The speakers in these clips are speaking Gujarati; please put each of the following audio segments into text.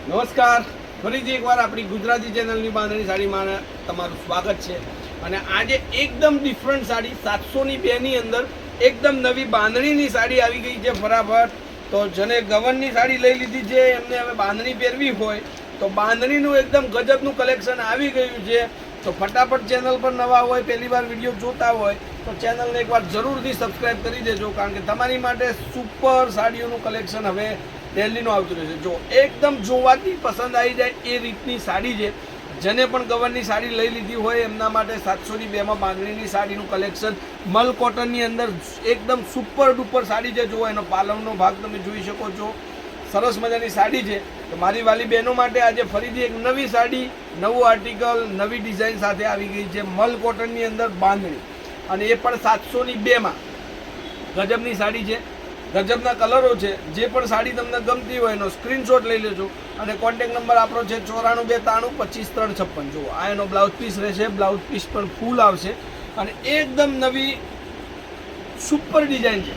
નમસ્કાર, ફરીથી એકવાર આપણી ગુજરાતી ચેનલની બાંધણી સાડીમાં તમારું સ્વાગત છે. અને આજે એકદમ ડિફરન્ટ સાડી 702ની અંદર એકદમ નવી બાંધણીની સાડી આવી ગઈ છે ફટાફટ. તો જેને ગવનની સાડી લઈ લીધી છે એમને હવે બાંધણી પહેરવી હોય તો બાંધણીનું એકદમ ગજબનું કલેક્શન આવી ગયું છે. તો ફટાફટ ચેનલ પર નવા હોય, પહેલી વાર વિડીયો જોતા હોય તો ચેનલને એકવાર જરૂરથી સબસ્ક્રાઈબ કરી દેજો, કારણ કે તમારી માટે સુપર સાડીઓનું કલેક્શન હવે દિલ્હીનું આવતું રહેશે. જો એકદમ જોવાથી પસંદ આવી જાય એ રીતની સાડી છે. જેને પણ ગવનની સાડી લઈ લીધી હોય એમના માટે 702માં બાંધણીની સાડીનું કલેક્શન મલ કોટનની અંદર એકદમ સુપર ડુપર સાડી છે. જો એનો પાલવનો ભાગ તમે જોઈ શકો છો, સરસ મજાની સાડી છે. તો મારી વાલી બહેનો માટે આજે ફરીથી એક નવી સાડી, નવું આર્ટિકલ, નવી ડિઝાઇન સાથે આવી ગઈ છે મલ કોટનની અંદર બાંધણી, અને એ પણ 702માં. ગજબની સાડી છે, ગજબના કલરો છે. જે પણ સાડી તમને ગમતી હોય એનો સ્ક્રીનશોટ લઈ લેજો અને કોન્ટેક્ટ નંબર આપણો છે 9423935356. જુઓ, આ એનો બ્લાઉઝ પીસ રહેશે. બ્લાઉઝ પીસ પણ ફૂલ આવશે અને એકદમ નવી સુપર ડિઝાઇન છે.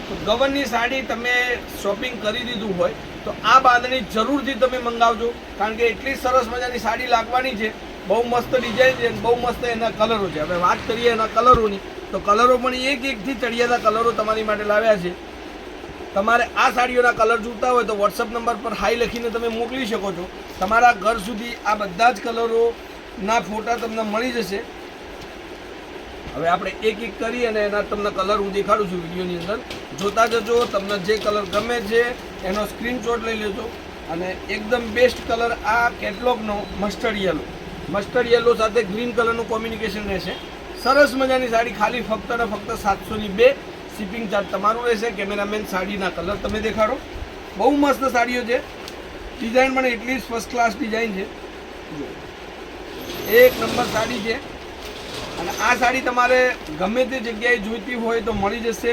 તો ગવનની સાડી તમે શોપિંગ કરી દીધું હોય તો આ બાંધણી જરૂરથી તમે મંગાવજો, કારણ કે એટલી સરસ મજાની સાડી લાગવાની છે. બહુ મસ્ત ડિઝાઇન છે, બહુ મસ્ત એના કલરો છે. હવે વાત કરીએ એના કલરોની, તો કલરો પણ એકથી ચડિયાતા કલરો તમારી માટે લાવ્યા છે. તમારે આ સાડીઓના કલર જોતા હોય તો વોટ્સઅપ નંબર પર હાઈ લખીને તમે મોકલી શકો છો. તમારા ઘર સુધી આ બધા જ કલરોના ફોટા તમને મળી જશે. હવે આપણે એક કરી અને એના તમને કલર હું દેખાડું છું વિડીયોની અંદર. જોતા જજો, તમને જે કલર ગમે છે એનો સ્ક્રીનશોટ લઈ લેજો. અને એકદમ બેસ્ટ કલર આ કેટલોગનો મસ્ટર્ડ યલો સાથે ગ્રીન કલરનું કોમ્યુનિકેશન રહેશે. સરસ મજાની સાડી, ખાલી ફક્ત ને ફક્ત 702. શિપિંગ ચાર્જ તમારું રહેશે. કેમેરામેન સાડીના કલર તમે દેખાડો. બહુ મસ્ત સાડીઓ છે. ડિઝાઇન પણ એટલી ફર્સ્ટ ક્લાસ ડિઝાઇન છે. જો એક નંબર સાડી છે. અને આ સાડી તમારે ગમે તે જગ્યાએ જોઈતી હોય તો મળી જશે.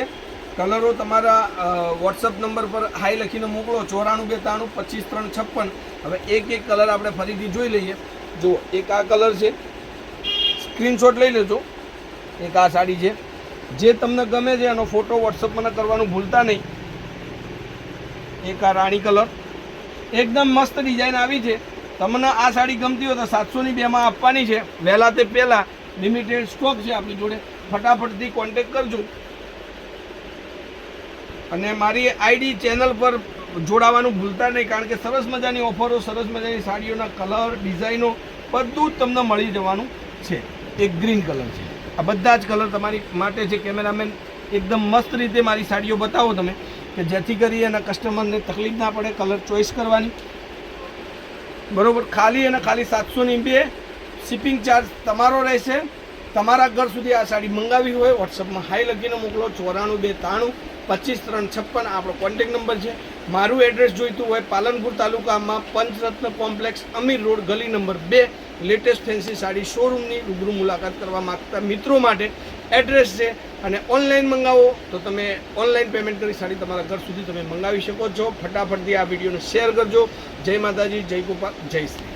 કલરો તમારા વોટ્સઅપ નંબર પર હાઈ લખીને મોકલો 9423935356. હવે એક કલર આપણે ફરીથી જોઈ લઈએ. જુઓ, એક આ કલર છે, સ્ક્રીનશોટ લઈ લેજો. એક આ સાડી છે. જે તમને ગમે છે એનો ફોટો વોટ્સઅપ મને કરવાનું ભૂલતા નહીં. એક આ રાણી કલર, એકદમ મસ્ત ડિઝાઇન આવી છે. તમને આ સાડી ગમતી હોય તો 702માં આપવાની છે. વહેલા તે પહેલાં લિમિટેડ સ્ટોક છે આપણી જોડે. ફટાફટથી કોન્ટેક્ટ કરજો અને મારી આઈડી ચેનલ પર જોડાવાનું ભૂલતા નહીં, કારણ કે સરસ મજાની ઓફરો, સરસ મજાની સાડીઓના કલર, ડિઝાઇનો બધું જ તમને મળી જવાનું છે. એક ગ્રીન કલર છે. આ બધા જ કલર તમારી માટે છે. કેમેરામેન એકદમ મસ્ત રીતે મારી સાડીઓ બતાવો તમે, કે જેથી કરી એના કસ્ટમરને તકલીફ ના પડે કલર ચોઈસ કરવાની. બરાબર, ખાલી અને ખાલી 702. શિપિંગ ચાર્જ તમારો રહેશે. તમારા ઘર સુધી આ સાડી મંગાવી હોય વોટ્સઅપમાં હાઈ લખીને મોકલો 9423935356. આપણો કોન્ટેક્ટ નંબર છે. મારું એડ્રેસ જોઈતું હોય પાલનપુર તાલુકામાં પંચરત્ન કોમ્પ્લેક્સ, અમીર રોડ, ગલી નંબર 2, લેટેસ્ટ ફેન્સી સાડી શોરૂમની રૂબરૂ મુલાકાત કરવા માગતા મિત્રો માટે એડ્રેસ છે. અને ઓનલાઈન મંગાવો તો તમે ઓનલાઈન પેમેન્ટ કરી સાડી તમારા ઘર સુધી તમે મંગાવી શકો છો. ફટાફટથી આ વિડીયોને શેર કરજો. જય માતાજી, જય ગોપાલ, જય શ્રી.